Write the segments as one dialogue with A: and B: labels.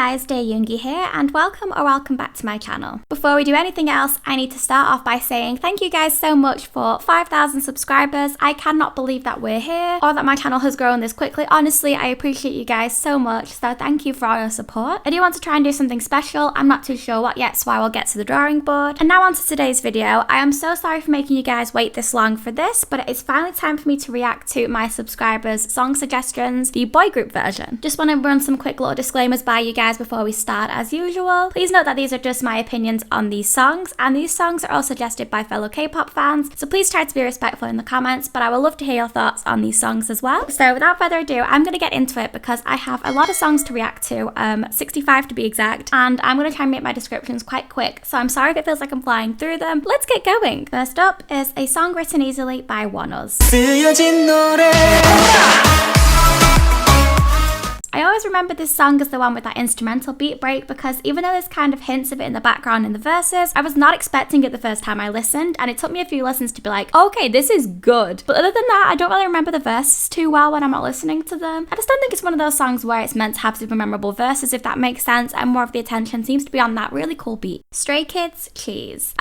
A: guys, dearyoongi here, and welcome back to my channel. Before we do anything else, I need to start off by saying thank you guys so much for 5,000 subscribers. I cannot believe that we're here, or that my channel has grown this quickly. Honestly, I appreciate you guys so much, so thank you for all your support. I do want to try and do something special. I'm not too sure what yet, so I will get to the drawing board. And now on to today's video. I am so sorry for making you guys wait this long for this, but it's finally time for me to react to my subscribers' song suggestions, the boy group version. Just want to run some quick little disclaimers by you guys before we start as usual. Please note that these are just my opinions on these songs, and these songs are all suggested by fellow K-pop fans, so please try to be respectful in the comments, but I would love to hear your thoughts on these songs as well. So without further ado, I'm going to get into it because I have a lot of songs to react to, 65 to be exact, and I'm going to try and make my descriptions quite quick, so I'm sorry if it feels like I'm flying through them. Let's get going. First up is a song written easily by OneUs. I always remember this song as the one with that instrumental beat break because even though there's kind of hints of it in the background in the verses, I was not expecting it the first time I listened, and it took me a few listens to be like, okay, this is good. But other than that, I don't really remember the verses too well when I'm not listening to them. I just don't think it's one of those songs where it's meant to have super memorable verses, if that makes sense, and more of the attention seems to be on that really cool beat. Stray Kids, Cheese.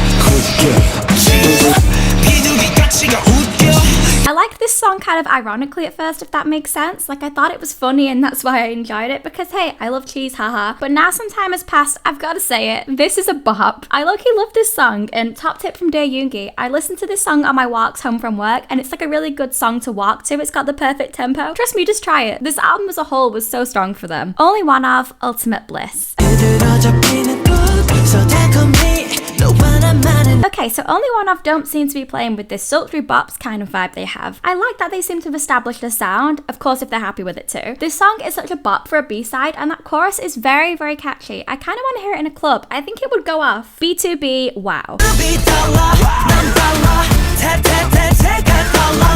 A: I liked this song kind of ironically at first, if that makes sense. Like, I thought it was funny and that's why I enjoyed it because, hey, I love cheese, haha. But now some time has passed, I've got to say it, this is a bop. I low-key love this song, and top tip from dearyoongi, I listen to this song on my walks home from work, and it's like a really good song to walk to. It's got the perfect tempo. Trust me, just try it. This album as a whole was so strong for them. Only One Of, Ultimate Bliss. Okay, so Only One Of don't seem to be playing with this sultry bops kind of vibe they have. I like that they seem to have established a sound, of course if they're happy with it too. This song is such a bop for a B-side, and that chorus is very, very catchy. I kind of want to hear it in a club. I think it would go off. B2B, wow.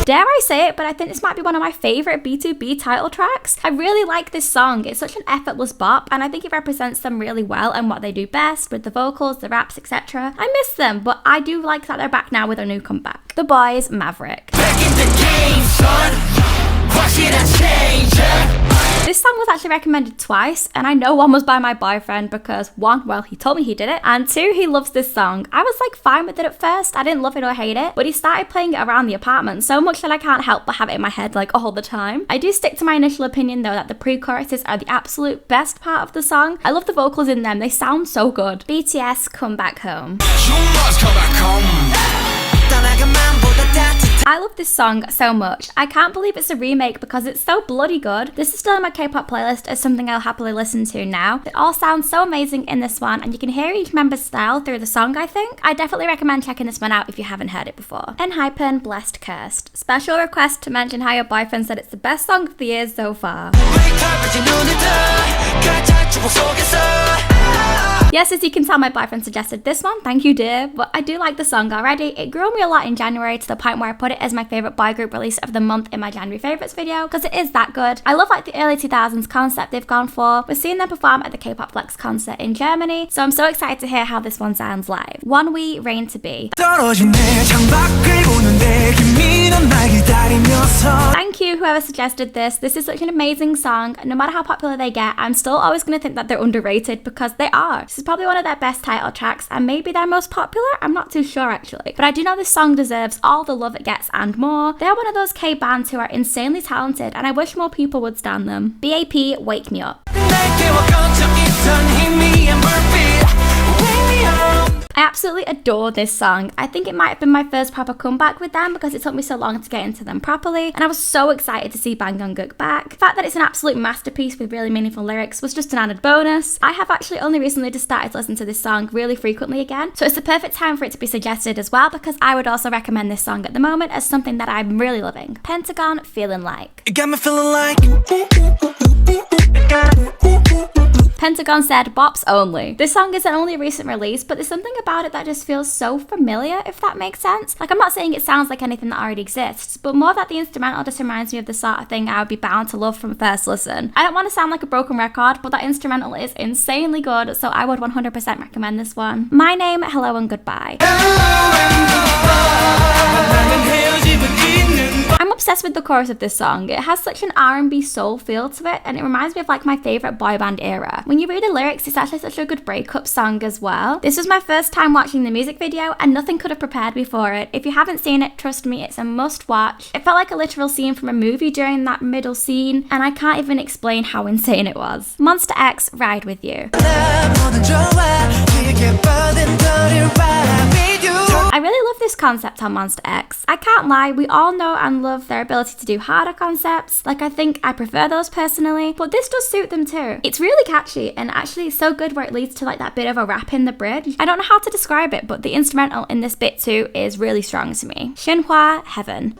A: Dare I say it, but I think this might be one of my favourite B2B title tracks. I really like this song. It's such an effortless bop, and I think it represents them really well and what they do best with the vocals, the raps, etc. I miss them, but I do like that they're back now with a new comeback. The Boys, Maverick. Back in the game, son. This song was actually recommended twice, and I know one was by my boyfriend because one, well, he told me he did it, and two, he loves this song. I was like fine with it at first. I didn't love it or hate it, but he started playing it around the apartment so much that I can't help but have it in my head like all the time. I do stick to my initial opinion though that the pre-choruses are the absolute best part of the song. I love the vocals in them. They sound so good. BTS, Come Back Home. I love this song so much. I can't believe it's a remake because it's so bloody good. This is still on my K-pop playlist as something I'll happily listen to now. It all sounds so amazing in this one, and you can hear each member's style through the song, I think. I definitely recommend checking this one out if you haven't heard it before. ENHYPEN, Blessed Cursed. Special request to mention how your boyfriend said it's the best song of the year so far. Yes, as you can tell, my boyfriend suggested this one. Thank you, dear. But I do like the song already. It grew on me a lot in January to the point where I put it as my favourite boy group release of the month in my January favourites video because it is that good. I love like the early 2000s concept they've gone for. We're seeing them perform at the K-pop Flex concert in Germany, so I'm so excited to hear how this one sounds live. One We, Rain to Be. Thank you, whoever suggested this. This is such an amazing song. No matter how popular they get, I'm still always going to think that they're underrated because they are. This is probably one of their best title tracks and maybe their most popular. I'm not too sure actually, but I do know this song deserves all the love it gets and more. They're one of those K bands who are insanely talented, and I wish more people would stan them. BAP, Wake Me Up. I absolutely adore this song. I think it might have been my first proper comeback with them because it took me so long to get into them properly, and I was so excited to see Bang Jungkook back. The fact that it's an absolute masterpiece with really meaningful lyrics was just an added bonus. I have actually only recently just started to listen to this song really frequently again, so it's the perfect time for it to be suggested as well because I would also recommend this song at the moment as something that I'm really loving. Pentagon, Feeling Like. It got me feeling like. Pentagon said bops only. This song is an only recent release, but there's something about it that just feels so familiar, if that makes sense. Like, I'm not saying it sounds like anything that already exists, but more that the instrumental just reminds me of the sort of thing I would be bound to love from first listen. I don't want to sound like a broken record, but that instrumental is insanely good, so I would 100% recommend this one. My Name, Hello and Goodbye. I'm obsessed with the chorus of this song. It has such an R&B soul feel to it, and it reminds me of like my favourite boy band era. When you read the lyrics, it's actually such a good breakup song as well. This was my first time watching the music video, and nothing could have prepared me for it. If you haven't seen it, trust me, it's a must watch. It felt like a literal scene from a movie during that middle scene, and I can't even explain how insane it was. Monster X, Ride With You. I really love this concept on Monster X. I can't lie, we all know and love their ability to do harder concepts. Like, I think I prefer those personally, but this does suit them too. It's really catchy and actually so good where it leads to like that bit of a rap in the bridge. I don't know how to describe it, but the instrumental in this bit too is really strong to me. Shinhwa, Heaven.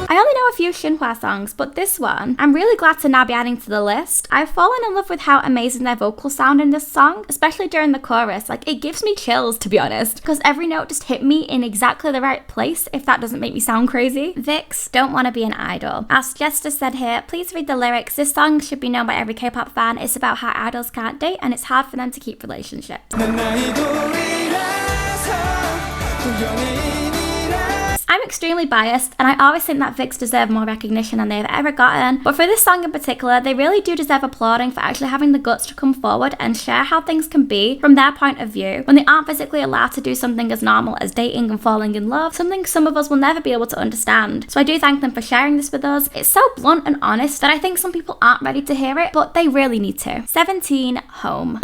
A: I only know a few Shinhwa songs, but this one, I'm really glad to now be adding to the list. I've fallen in love with how amazing their vocals sound in this song, especially during the chorus. Like, it gives me chills, to be honest, because every note just hit me in exactly the right place, if that doesn't make me sound crazy. VIXX, Don't Wanna Be an Idol. Our suggester said here, please read the lyrics. This song should be known by every K-pop fan. It's about how idols can't date and it's hard for them to keep relationships. I'm extremely biased, and I always think that VIXX deserve more recognition than they've ever gotten, but for this song in particular, they really do deserve applauding for actually having the guts to come forward and share how things can be from their point of view when they aren't physically allowed to do something as normal as dating and falling in love, something some of us will never be able to understand. So I do thank them for sharing this with us. It's so blunt and honest that I think some people aren't ready to hear it, but they really need to. 17, Home.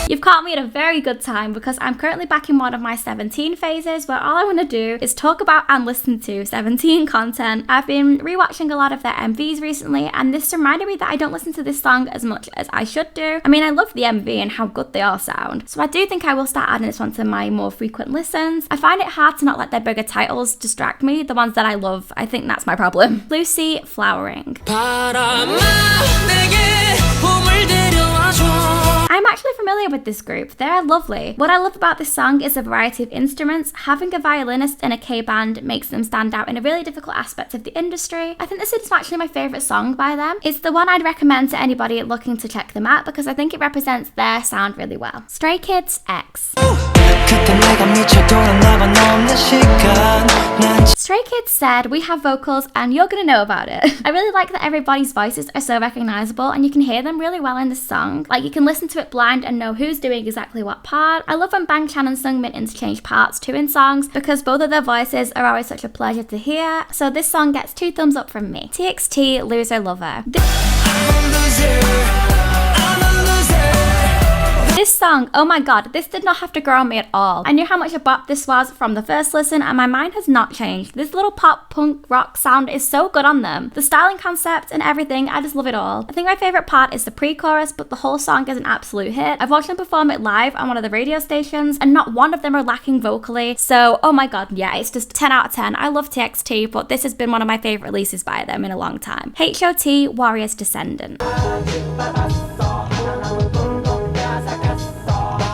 A: You've caught me at a very good time because I'm currently back in one of my 17 phases where all I want to do is talk about and listen to 17 content. I've been rewatching a lot of their MVs recently, and this reminded me that I don't listen to this song as much as I should do. I mean, I love the MV and how good they all sound, so I do think I will start adding this one to my more frequent listens. I find it hard to not let their bigger titles distract me, the ones that I love. I think that's my problem. Lucy, Flowering. I'm actually familiar with this group. They're lovely. What I love about this song is a variety of instruments. Having a violinist in a K-band makes them stand out in a really difficult aspect of the industry. I think this is actually my favourite song by them. It's the one I'd recommend to anybody looking to check them out because I think it represents their sound really well. Stray Kids, X. Stray Kids said, we have vocals and you're gonna know about it. I really like that everybody's voices are so recognisable and you can hear them really well in this song. Like, you can listen to it blind and know who's doing exactly what part. I love when Bang Chan and Seungmin interchange parts too in songs because both of their voices are always such a pleasure to hear. So this song gets 2 thumbs up from me. TXT, Loser Lover. This song, oh my god, this did not have to grow on me at all. I knew how much a bop this was from the first listen and my mind has not changed. This little pop, punk, rock sound is so good on them. The styling concept and everything, I just love it all. I think my favourite part is the pre-chorus, but the whole song is an absolute hit. I've watched them perform it live on one of the radio stations and not one of them are lacking vocally. So, oh my god, yeah, it's just 10 out of 10. I love TXT, but this has been one of my favourite releases by them in a long time. HOT, Warrior's Descendant.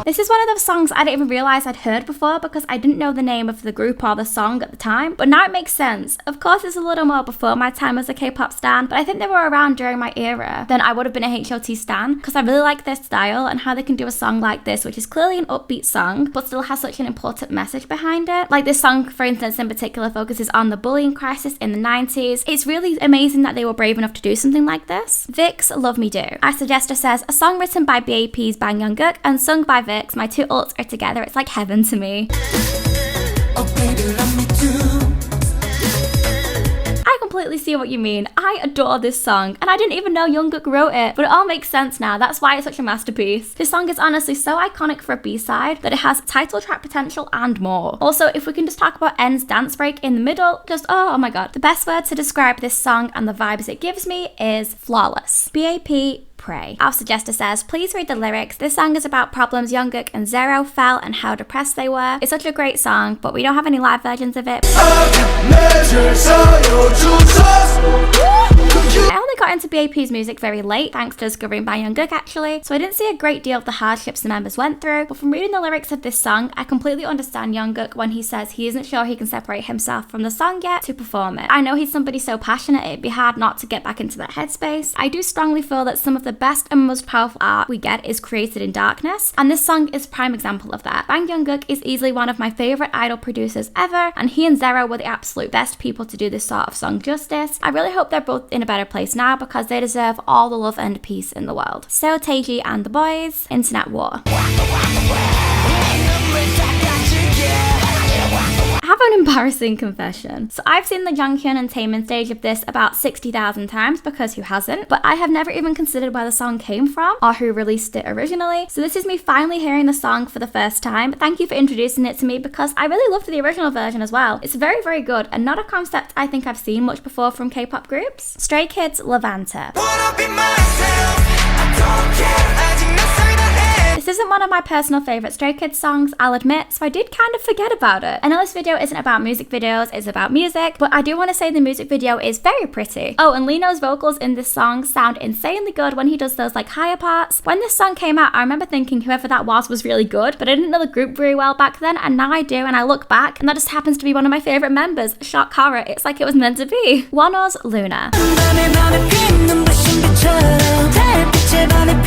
A: This is one of those songs I didn't even realise I'd heard before because I didn't know the name of the group or the song at the time, but now it makes sense. Of course, it's a little more before my time as a K-pop stan, but I think they were around during my era. Then I would have been a HOT stan because I really like their style and how they can do a song like this, which is clearly an upbeat song, but still has such an important message behind it. Like this song, for instance, in particular focuses on the bullying crisis in the 90s. It's really amazing that they were brave enough to do something like this. VIXX, Love Me Do. Our suggester says, a song written by BAP's Bang Young-guk and sung by VIXX. My 2 ults are together, it's like heaven to me. Oh, baby, love me too. I completely see what you mean. I adore this song and I didn't even know Jungkook wrote it, but it all makes sense now. That's why it's such a masterpiece. This song is honestly so iconic for a B-side that it has title track potential and more. Also, if we can just talk about N's dance break in the middle, just oh my god. The best word to describe this song and the vibes it gives me is flawless. BAP, Pray. Our suggester says, please read the lyrics. This song is about problems Jungkook and Zero felt and how depressed they were. It's such a great song, but we don't have any live versions of it. I only got into BAP's music very late, thanks to discovering by Jungkook actually, so I didn't see a great deal of the hardships the members went through, but from reading the lyrics of this song, I completely understand Jungkook when he says he isn't sure he can separate himself from the song yet to perform it. I know he's somebody so passionate it'd be hard not to get back into that headspace. I do strongly feel that some of the best and most powerful art we get is created in darkness, and this song is a prime example of that. Bang Jungkook is easily one of my favourite idol producers ever, and he and Zero were the absolute best people to do this sort of song justice. I really hope they're both in a better place now because they deserve all the love and peace in the world. So Taeji and the boys, Internet War. I have an embarrassing confession. So I've seen the Jonghyun and Taemin stage of this about 60,000 times, because who hasn't? But I have never even considered where the song came from or who released it originally. So this is me finally hearing the song for the first time. Thank you for introducing it to me because I really loved the original version as well. It's very, very good and not a concept I think I've seen much before from K-pop groups. Stray Kids, Levanta. This isn't one of my personal favourite Stray Kids songs, I'll admit, so I did kind of forget about it. I know this video isn't about music videos, it's about music, but I do want to say the music video is very pretty. Oh, and Lino's vocals in this song sound insanely good when he does those like higher parts. When this song came out, I remember thinking whoever that was really good, but I didn't know the group very well back then, and now I do, and I look back, and that just happens to be one of my favourite members. Shock horror, it's like it was meant to be. Wonho's Luna.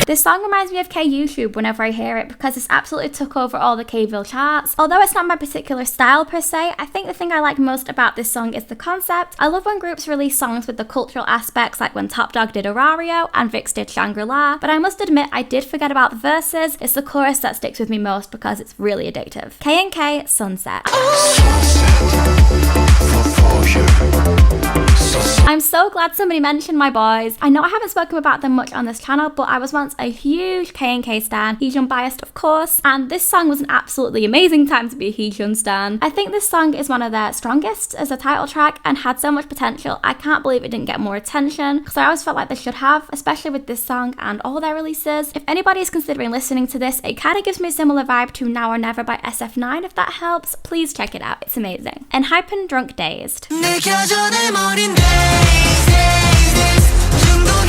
A: This song reminds me of K-YouTube whenever I hear it because this absolutely took over all the K-ville charts. Although it's not my particular style per se, I think the thing I like most about this song is the concept. I love when groups release songs with the cultural aspects, like when Top Dog did Arario and VIXX did Shangri-La, but I must admit I did forget about the verses. It's the chorus that sticks with me most because it's really addictive. K&K, Sunset. I'm so glad somebody mentioned my boys. I know I haven't spoken about them much on this channel, but I was once a huge K&K stan, Heejun biased of course, and this song was an absolutely amazing time to be a Heejun stan. I think this song is one of their strongest as a title track and had so much potential. I can't believe it didn't get more attention because I always felt like they should have, especially with this song and all their releases. If anybody is considering listening to this, it kind of gives me a similar vibe to Now or Never by SF9. If that helps, please check it out, it's amazing. And Hypen, Drunk Dazed.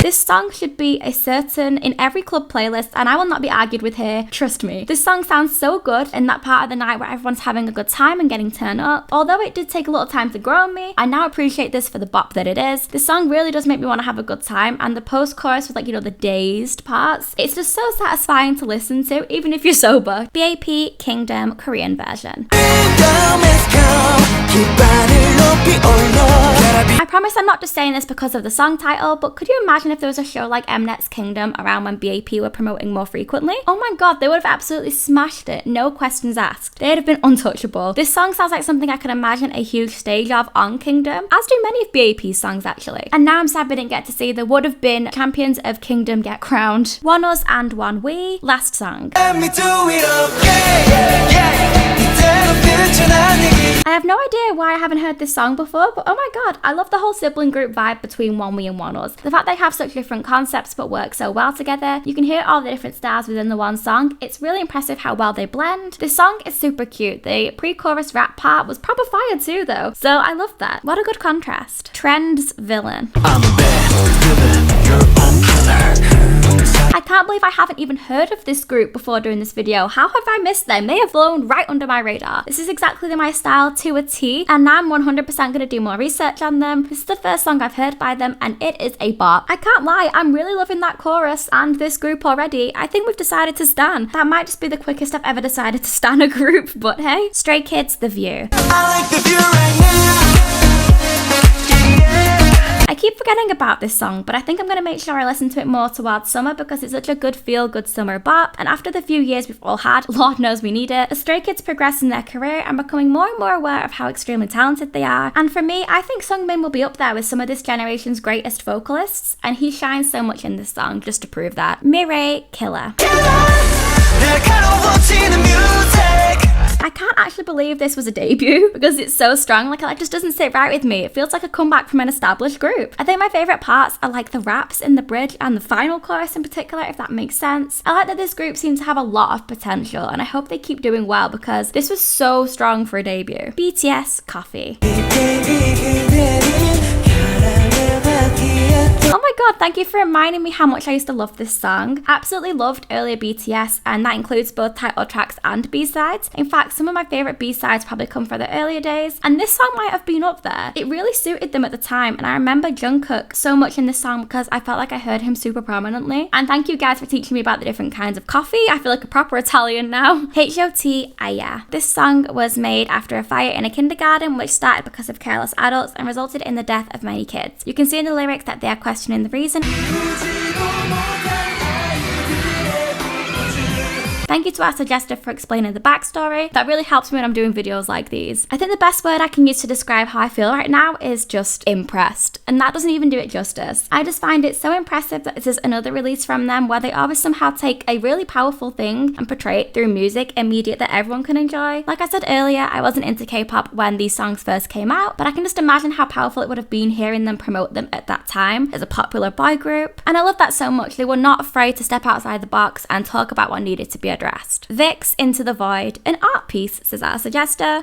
A: This song should be a certain in every club playlist, and I will not be argued with here, trust me. This song sounds so good in that part of the night where everyone's having a good time and getting turned up. Although it did take a little time to grow on me, I now appreciate this for the bop that it is. This song really does make me want to have a good time, and the post-chorus with, like, you know, the dazed parts, it's just so satisfying to listen to, even if you're sober. BAP Kingdom Korean version. I promise I'm not just saying this because of the song title, but could you imagine if there was a show like Mnet's Kingdom around when BAP were promoting more frequently? Oh my god, they would have absolutely smashed it, no questions asked. They'd have been untouchable. This song sounds like something I could imagine a huge stage of on Kingdom, as do many of BAP's songs actually. And now I'm sad we didn't get to see the would have been champions of Kingdom get crowned. Wonho's and Wonwi, last song. Let me do it I have no idea why I haven't heard this song before, but oh my god, I love the whole sibling group vibe between Wonwi and Wonho's. The fact they have such different concepts but work so well together. You can hear all the different styles within the one song. It's really impressive how well they blend. This song is super cute. The pre-chorus rap part was proper fire too though, so I love that. What a good contrast. Trend's Villain. I'm a bad villain, your own killer. I can't believe I haven't even heard of this group before doing this video. How have I missed them? They have flown right under my radar. This is exactly my style to a T, and now I'm 100% going to do more research on them. This is the first song I've heard by them, and it is a bop. I can't lie, I'm really loving that chorus and this group already. I think we've decided to stan. That might just be the quickest I've ever decided to stan a group, but hey. Stray Kids, The View. I like the view right now. I keep forgetting about this song, but I think I'm going to make sure I listen to it more towards summer because it's such a good feel-good summer bop, and after the few years we've all had, Lord knows we need it, as Stray Kids progress in their career and becoming more and more aware of how extremely talented they are. And for me, I think Sungmin will be up there with some of this generation's greatest vocalists, and he shines so much in this song just to prove that. Mireille, Killer. I can't actually believe this was a debut because it's so strong, like it just doesn't sit right with me. It feels like a comeback from an established group. I think my favourite parts are like the raps in the bridge and the final chorus in particular, if that makes sense. I like that this group seems to have a lot of potential, and I hope they keep doing well because this was so strong for a debut. BTS, Coffee. Oh my god, thank you for reminding me how much I used to love this song. Absolutely loved earlier BTS, and that includes both title tracks and B-sides. In fact, some of my favourite B-sides probably come from the earlier days, and this song might have been up there. It really suited them at the time, and I remember Jungkook so much in this song because I felt like I heard him super prominently. And thank you guys for teaching me about the different kinds of coffee. I feel like a proper Italian now. H.O.T. Aya. This song was made after a fire in a kindergarten which started because of careless adults and resulted in the death of many kids. You can see in the lyrics that they are questioning the reason. Thank you to our suggester for explaining the backstory. That really helps me when I'm doing videos like these. I think the best word I can use to describe how I feel right now is just impressed. And that doesn't even do it justice. I just find it so impressive that this is another release from them where they always somehow take a really powerful thing and portray it through music immediate that everyone can enjoy. Like I said earlier, I wasn't into K-pop when these songs first came out, but I can just imagine how powerful it would have been hearing them promote them at that time as a popular boy group. And I love that so much. They were not afraid to step outside the box and talk about what needed to be addressed. VIXX, Into the Void, an art piece, says our suggester.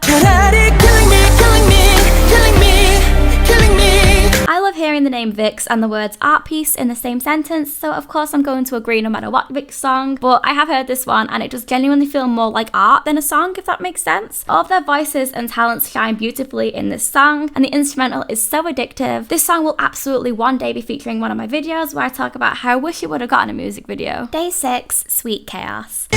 A: I love hearing the name VIXX and the words art piece in the same sentence, so of course I'm going to agree no matter what VIXX song, but I have heard this one and it does genuinely feel more like art than a song, if that makes sense. All of their voices and talents shine beautifully in this song, and the instrumental is so addictive. This song will absolutely one day be featuring one of my videos where I talk about how I wish it would have gotten a music video. Day 6, Sweet Chaos.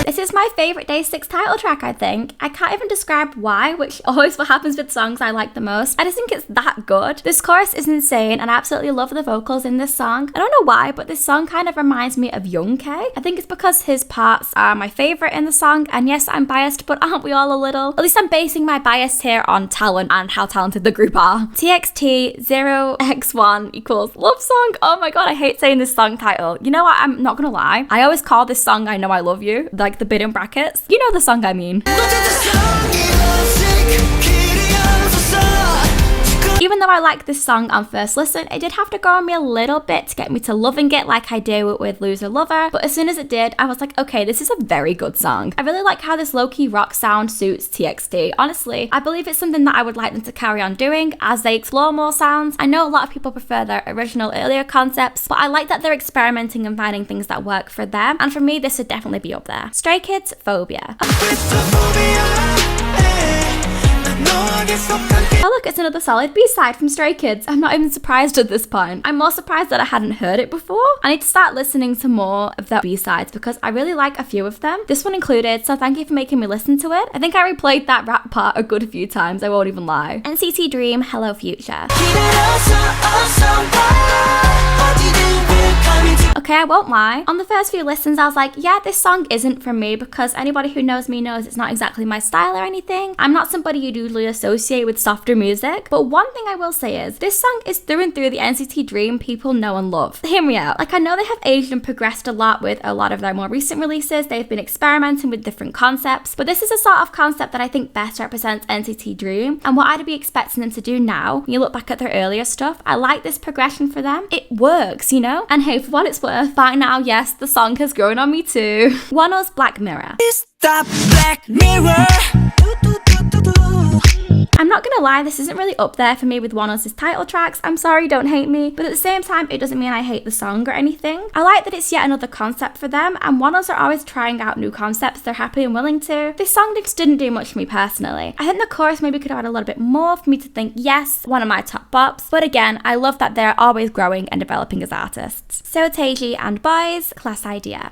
A: This is my favourite Day 6 title track, I think. I can't even describe why, which always what happens with songs I like the most. I just think it's that good. This chorus is insane and I absolutely love the vocals in this song. I don't know why, but this song kind of reminds me of Yoongi. I think it's because his parts are my favourite in the song, and yes, I'm biased, but aren't we all a little? At least I'm basing my bias here on talent and how talented the group are. TXT 0x1 equals love song. Oh my god, I hate saying this song title. You know what, I'm not gonna lie. I always call this song I Know I Love You, like the bit in brackets. You know the song I mean. Even though I like this song on first listen, it did have to go on me a little bit to get me to loving it like I do with Loser Lover, but as soon as it did, I was like, okay, this is a very good song. I really like how this low-key rock sound suits TXT. Honestly, I believe it's something that I would like them to carry on doing as they explore more sounds. I know a lot of people prefer their original earlier concepts, but I like that they're experimenting and finding things that work for them, and for me, this would definitely be up there. Stray Kids, Phobia. Oh look, it's another solid B-side from Stray Kids. I'm not even surprised at this point. I'm more surprised that I hadn't heard it before. I need to start listening to more of their B-sides because I really like a few of them. This one included, so thank you for making me listen to it. I think I replayed that rap part a good few times, I won't even lie. NCT Dream, Hello Future. Okay, I won't lie. On the first few listens, I was like, yeah, this song isn't for me because anybody who knows me knows it's not exactly my style or anything. I'm not somebody you'd usually associate with softer music. But one thing I will say is, this song is through and through the NCT Dream people know and love. Hear me out. Like, I know they have aged and progressed a lot with a lot of their more recent releases. They've been experimenting with different concepts. But this is a sort of concept that I think best represents NCT Dream and what I'd be expecting them to do now. When you look back at their earlier stuff, I like this progression for them. It works, you know? And hey, for what it's worth, by now, yes, the song has grown on me too. Wano's Black Mirror. It's the Black Mirror. I'm not gonna lie, this isn't really up there for me with Wano's title tracks. I'm sorry, don't hate me. But at the same time, it doesn't mean I hate the song or anything. I like that it's yet another concept for them, and Wano's are always trying out new concepts they're happy and willing to. This song just didn't do much for me personally. I think the chorus maybe could have had a little bit more for me to think, yes, one of my top bops. But again, I love that they're always growing and developing as artists. So Taeji and Boys, Class Idea.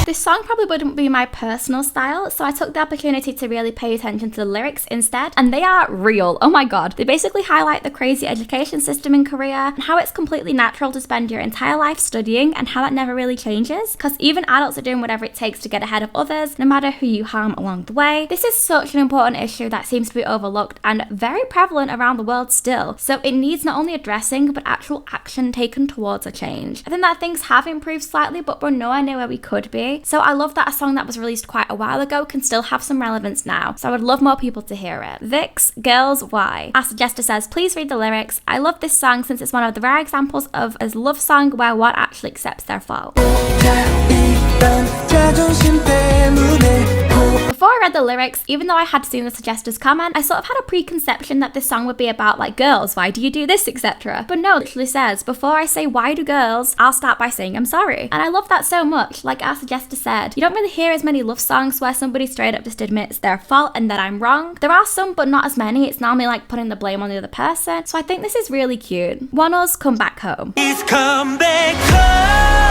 A: This song probably wouldn't be my personal style, so I took the opportunity to really pay attention to the lyrics instead, and they are real. Oh my god. They basically highlight the crazy education system in Korea and how it's completely natural to spend your entire life studying and how that never really changes, because even adults are doing whatever it takes to get ahead of others, no matter who you harm along the way. This is such an important issue that seems to be overlooked and very prevalent around the world still, so it needs not only addressing but actual action taken towards a change. I think that things have improved slightly, but we're nowhere near where we could be. So I love that a song that was released quite a while ago can still have some relevance now. So I would love more people to hear it. VIXX, Girls, Why? Our suggester says, please read the lyrics. I love this song since it's one of the rare examples of a love song where one actually accepts their fault. Before I read the lyrics, even though I had seen the suggester's comment, I sort of had a preconception that this song would be about like girls, why do you do this, etc. But no, it literally says, before I say why do girls, I'll start by saying I'm sorry. And I love that so much. Like our suggester said, you don't really hear as many love songs where somebody straight up just admits their fault and that I'm wrong. There are some, but not as many. It's normally like putting the blame on the other person. So I think this is really cute. Wonho's Come Back Home.
B: Please come back home.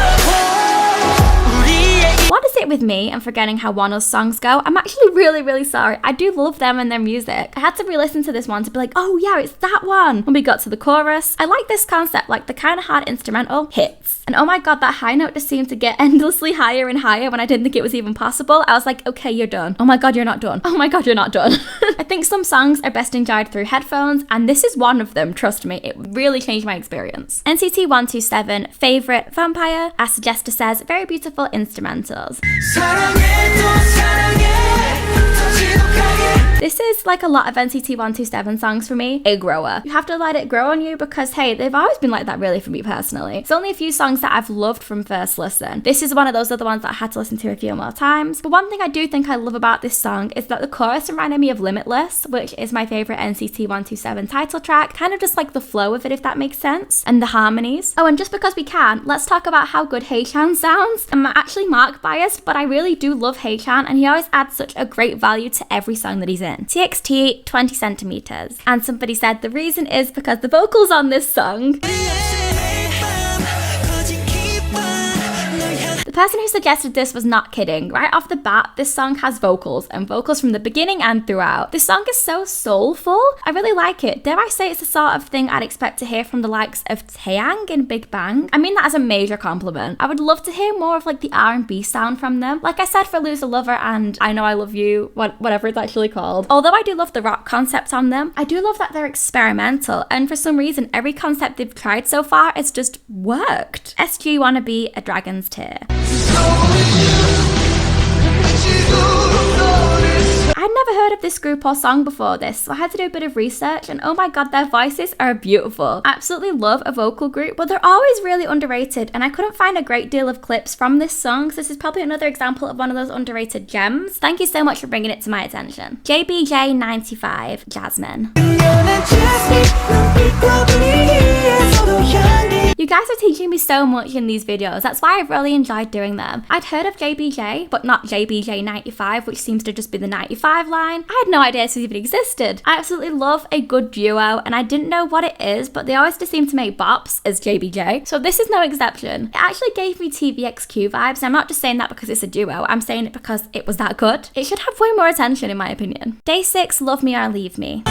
A: What is it with me and forgetting how Wonho's songs go? I'm actually really sorry. I do love them and their music. I had to re-listen to this one to be like, oh yeah, it's that one. When we got to the chorus, I like this concept, like the kind of hard instrumental hits. And oh my god, that high note just seemed to get endlessly higher and higher when I didn't think it was even possible. I was like, okay, you're done. Oh my god, you're not done. Oh my god, you're not done. I think some songs are best enjoyed through headphones, and this is one of them, trust me. It really changed my experience. NCT 127, Favorite, Vampire. Our suggester says, very beautiful instrumentals. This is like a lot of NCT 127 songs for me, a grower. You have to let it grow on you because hey, they've always been like that really for me personally. It's only a few songs that I've loved from first listen. This is one of those other ones that I had to listen to a few more times. But one thing I do think I love about this song is that the chorus reminded me of Limitless, which is my favorite NCT 127 title track. Kind of just like the flow of it, if that makes sense, and the harmonies. Oh, and just because we can, let's talk about how good Haechan sounds. I'm actually Mark biased, but I really do love Haechan, and he always adds such a great value to every song that he's in. TXT 20 centimeters. And somebody said the reason is because the vocals on this song. The person who suggested this was not kidding. Right off the bat, this song has vocals, and vocals from the beginning and throughout. This song is so soulful. I really like it. Dare I say it's the sort of thing I'd expect to hear from the likes of Taeyang in Big Bang. I mean that as a major compliment. I would love to hear more of like the R&B sound from them. Like I said for Lose a Lover and I Know I Love You, whatever it's actually called. Although I do love the rock concepts on them, I do love that they're experimental, and for some reason every concept they've tried so far has just worked. SG Wanna Be a Dragon's Tear. I'd never heard of this group or song before this, so I had to do a bit of research, and oh my god, their voices are beautiful. I absolutely love a vocal group, but they're always really underrated, and I couldn't find a great deal of clips from this song, so this is probably another example of one of those underrated gems. Thank you so much for bringing it to my attention. JBJ95, Jasmine. You guys are teaching me so much in these videos. That's why I've really enjoyed doing them. I'd heard of JBJ, but not JBJ95, which seems to just be the 95 line. I had no idea this even existed. I absolutely love a good duo, and I didn't know what it is, but they always just seem to make bops as JBJ. So this is no exception. It actually gave me TVXQ vibes. I'm not just saying that because it's a duo. I'm saying it because it was that good. It should have way more attention in my opinion. Day 6, Love Me or Leave Me.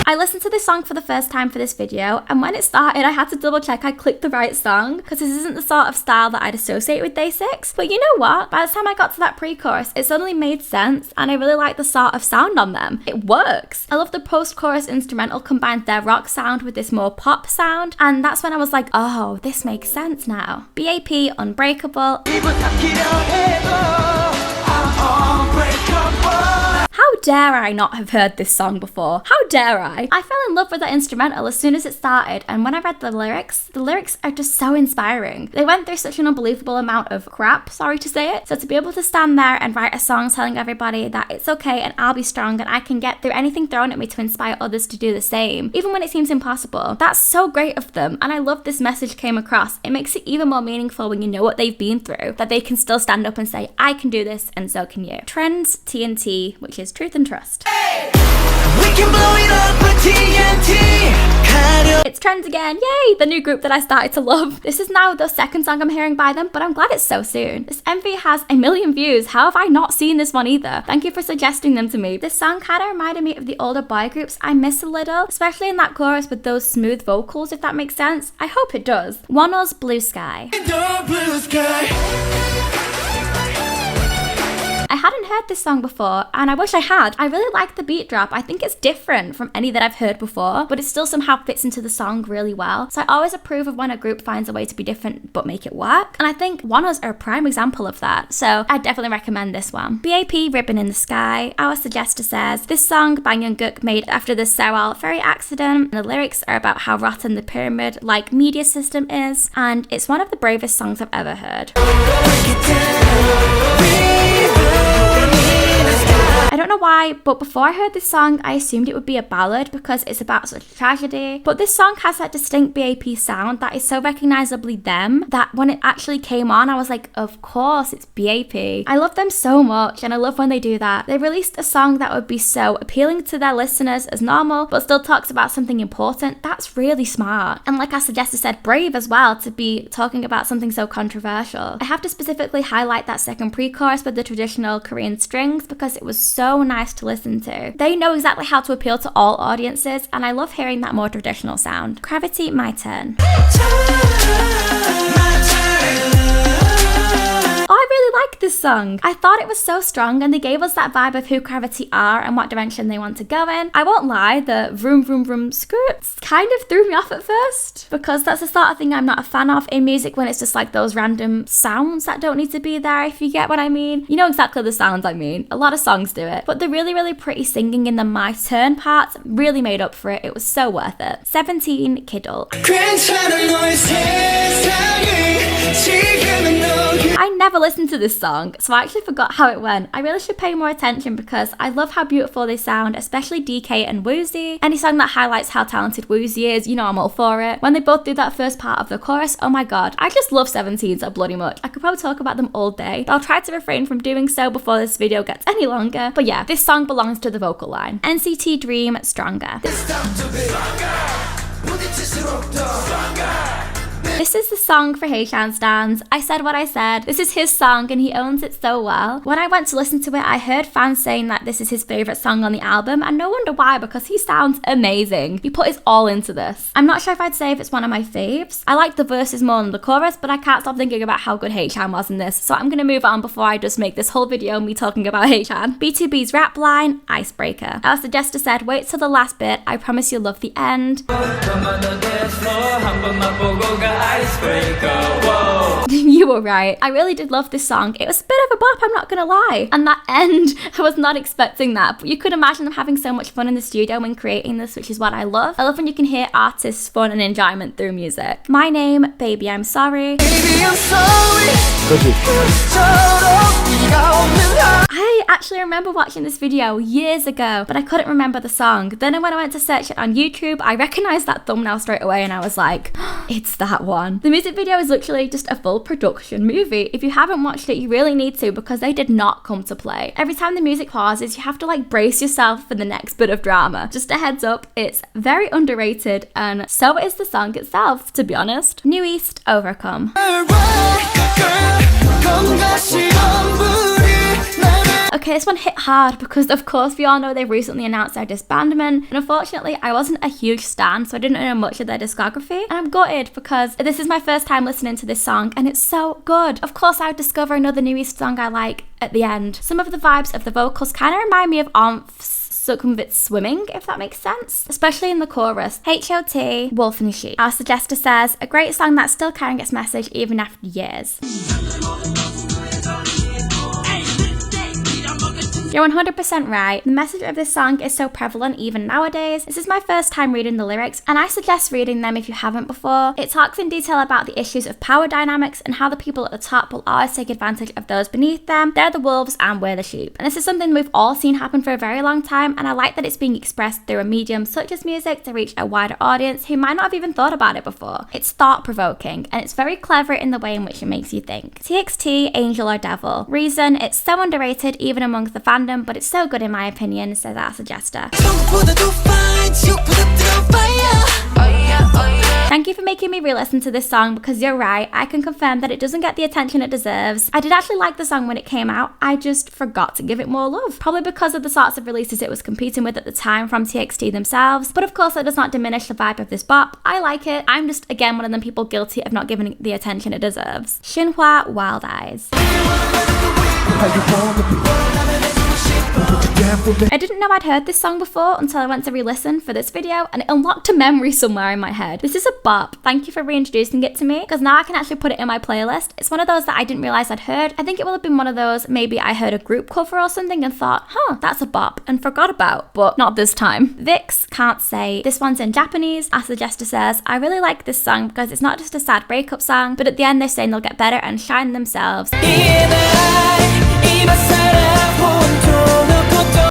A: I listened to this song for the first time for this video, and when it started I had to double check I clicked the right song because this isn't the sort of style that I'd associate with Day 6. But you know what? By the time I got to that pre-chorus, it suddenly made sense, and I really like the sort of sound on them. It works. I love the post-chorus instrumental combines their rock sound with this more pop sound, and that's when I was like, oh, this makes sense now. BAP, Unbreakable. How dare I not have heard this song before? How dare I? I fell in love with that instrumental as soon as it started, and when I read the lyrics are just so inspiring. They went through such an unbelievable amount of crap, sorry to say it, so to be able to stand there and write a song telling everybody that it's okay and I'll be strong and I can get through anything thrown at me to inspire others to do the same, even when it seems impossible. That's so great of them, and I love this message came across. It makes it even more meaningful when you know what they've been through, that they can still stand up and say, I can do this and so can you. Trends, TNT, which is Truth and Trust. Hey! We can blow it up with TNT. It's Trends again, yay! The new group that I started to love. This is now the second song I'm hearing by them, but I'm glad it's so soon. This MV has 1 million views. How have I not seen this one either? Thank you for suggesting them to me. This song kind of reminded me of the older boy groups I miss a little, especially in that chorus with those smooth vocals, if that makes sense. I hope it does. Wonho's Blue Sky. I hadn't heard this song before, and I wish I had. I really like the beat drop. I think it's different from any that I've heard before, but it still somehow fits into the song really well. So I always approve of when a group finds a way to be different but make it work. And I think Woners are a prime example of that. So I definitely recommend this one. BAP Ribbon in the Sky. Our suggester says, this song by Jungkook made after the Sewell ferry accident. The lyrics are about how rotten the pyramid-like media system is, and it's one of the bravest songs I've ever heard. I don't know why, but before I heard this song, I assumed it would be a ballad because it's about such tragedy. But this song has that distinct BAP sound that is so recognizably them that when it actually came on, I was like, of course, it's BAP. I love them so much, and I love when they do that. They released a song that would be so appealing to their listeners as normal, but still talks about something important. That's really smart. And like our suggester said, brave as well to be talking about something so controversial. I have to specifically highlight that second pre-chorus with the traditional Korean strings because it was so nice to listen to. They know exactly how to appeal to all audiences, and I love hearing that more traditional sound. Gravity, My Turn. Oh, I really like this song. I thought it was so strong, and they gave us that vibe of who Gravity are and what direction they want to go in. I won't lie, the vroom vroom vroom skirts kind of threw me off at first because that's the sort of thing I'm not a fan of in music when it's just like those random sounds that don't need to be there, if you get what I mean. You know exactly the sounds I mean. A lot of songs do it, but the really, really pretty singing in the My Turn parts really made up for it. It was so worth it. 17, Kiddle. I never listened to this song, so I actually forgot how it went. I really should pay more attention because I love how beautiful they sound, especially DK and Woozi. Any song that highlights how talented Woozi is, you know I'm all for it. When they both do that first part of the chorus, oh my god, I just love 17 so bloody much. I could probably talk about them all day, but I'll try to refrain from doing so before this video gets any longer. But yeah, this song belongs to the vocal line. NCT Dream, Stronger. This is the song for Haechan stans. I said what I said. This is his song and he owns it so well. When I went to listen to it, I heard fans saying that this is his favourite song on the album, and no wonder why, because he sounds amazing. He put his all into this. I'm not sure if I'd say if it's one of my faves. I like the verses more than the chorus, but I can't stop thinking about how good Haechan was in this, so I'm gonna move on before I just make this whole video me talking about Haechan. B2B's rap line, Icebreaker. Our suggester said, wait till the last bit, I promise you'll love the end. You were right. I really did love this song. It was a bit of a bop, I'm not gonna lie. And that end, I was not expecting that, but you could imagine them having so much fun in the studio when creating this, which is what I love. I love when you can hear artists' fun and enjoyment through music. My Name, Baby I'm Sorry. Baby, I'm sorry. I actually remember watching this video years ago, but I couldn't remember the song. Then when I went to search it on YouTube, I recognized that thumbnail straight away and I was like, it's that one. The music video is literally just a full production movie. If you haven't watched it, you really need to, because they did not come to play. Every time the music pauses, you have to like brace yourself for the next bit of drama. Just a heads up, it's very underrated, and so is the song itself, to be honest. New East, Overcome. Okay, this one hit hard because of course we all know they've recently announced their disbandment, and unfortunately I wasn't a huge stan, so I didn't know much of their discography, and I'm gutted because this is my first time listening to this song and it's so good. Of course I would discover another New East song I like at the end. Some of the vibes of the vocals kind of remind me of Omph's Sukhumvit Swimming, if that makes sense, especially in the chorus. H.O.T. Wolf and Sheep. Our suggester says, a great song that still carrying its message even after years. You're 100% right. The message of this song is so prevalent even nowadays. This is my first time reading the lyrics, and I suggest reading them if you haven't before. It talks in detail about the issues of power dynamics and how the people at the top will always take advantage of those beneath them. They're the wolves and we're the sheep. And this is something we've all seen happen for a very long time, and I like that it's being expressed through a medium such as music to reach a wider audience who might not have even thought about it before. It's thought-provoking, and it's very clever in the way in which it makes you think. TXT, Angel or Devil. Reason, it's so underrated even amongst the fans, but it's so good in my opinion, says our suggester. Thank you for making me re-listen to this song, because you're right, I can confirm that it doesn't get the attention it deserves. I did actually like the song when it came out, I just forgot to give it more love. Probably because of the sorts of releases it was competing with at the time from TXT themselves, but of course that does not diminish the vibe of this bop. I like it, I'm just again one of them people guilty of not giving it the attention it deserves. Shinhwa, Wild Eyes. I didn't know I'd heard this song before until I went to re-listen for this video, and it unlocked a memory somewhere in my head. This is a bop. Thank you for reintroducing it to me, because now I can actually put it in my playlist. It's one of those that I didn't realize I'd heard. I think it will have been one of those, maybe I heard a group cover or something and thought, huh, that's a bop, and forgot about, but not this time. Vix, Can't Say. This one's in Japanese. As the Jester says, I really like this song because it's not just a sad breakup song, but at the end they're saying they'll get better and shine themselves.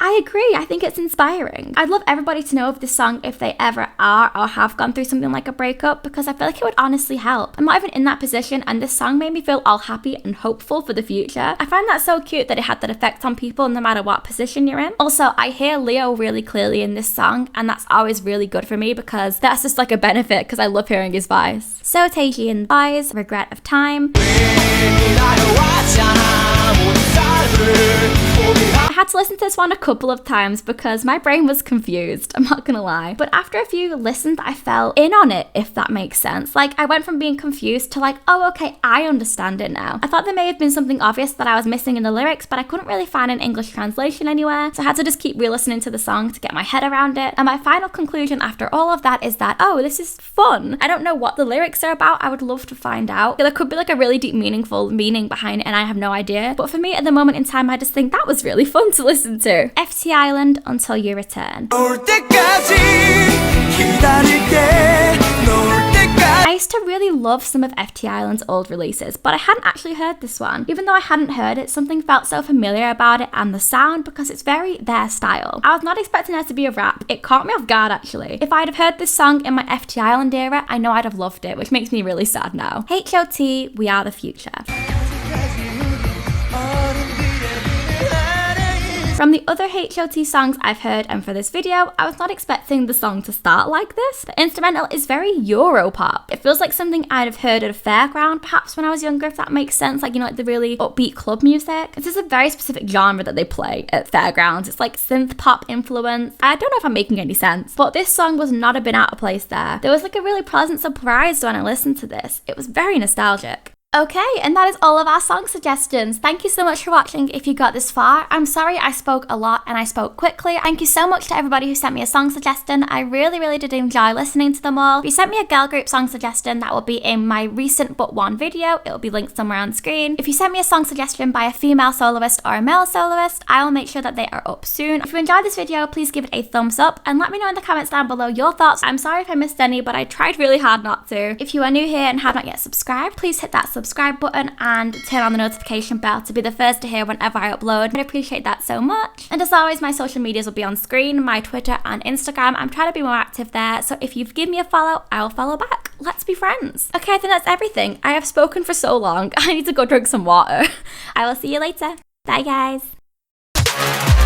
A: I agree, I think it's inspiring. I'd love everybody to know of this song if they ever are or have gone through something like a breakup, because I feel like it would honestly help. I'm not even in that position, and this song made me feel all happy and hopeful for the future. I find that so cute that it had that effect on people no matter what position you're in. Also, I hear Leo really clearly in this song, and that's always really good for me because that's just like a benefit because I love hearing his voice. So Taeji and Boys, Regret of Time. I had to listen to this one a couple of times because my brain was confused, I'm not gonna lie. But after a few listens, I fell in on it, if that makes sense. Like, I went from being confused to like, oh, okay, I understand it now. I thought there may have been something obvious that I was missing in the lyrics, but I couldn't really find an English translation anywhere, so I had to just keep re-listening to the song to get my head around it. And my final conclusion after all of that is that, oh, this is fun. I don't know what the lyrics are about, I would love to find out. There could be like a really deep, meaningful meaning behind it, and I have no idea. But for me, at the moment in time, I just think that was really fun to listen to. FT Island, Until You Return. I used to really love some of FT Island's old releases, but I hadn't actually heard this one. Even though I hadn't heard it, something felt so familiar about it and the sound because it's very their style. I was not expecting there to be a rap. It caught me off guard actually. If I'd have heard this song in my FT Island era, I know I'd have loved it, which makes me really sad now. H.O.T. We Are the Future. From the other H.O.T. songs I've heard and for this video, I was not expecting the song to start like this. The instrumental is very Europop. It feels like something I'd have heard at a fairground, perhaps when I was younger, if that makes sense, like, you know, like the really upbeat club music. This is a very specific genre that they play at fairgrounds. It's like synth pop influence. I don't know if I'm making any sense, but this song was not a bit out of place there. There was like a really pleasant surprise when I listened to this. It was very nostalgic. Okay, and that is all of our song suggestions. Thank you so much for watching if you got this far. I'm sorry I spoke a lot and I spoke quickly. Thank you so much to everybody who sent me a song suggestion. I really did enjoy listening to them all. If you sent me a girl group song suggestion, that will be in my recent but one video. It will be linked somewhere on screen. If you sent me a song suggestion by a female soloist or a male soloist, I will make sure that they are up soon. If you enjoyed this video, please give it a thumbs up and let me know in the comments down below your thoughts. I'm sorry if I missed any, but I tried really hard not to. If you are new here and have not yet subscribed, please hit that subscribe button and turn on the notification bell to be the first to hear whenever I upload. I'd appreciate that so much. And as always, my social medias will be on screen, my Twitter and Instagram. I'm trying to be more active there, so if you give me a follow, I'll follow back. Let's be friends. Okay, I think that's everything. I have spoken for so long. I need to go drink some water. I will see you later. Bye guys.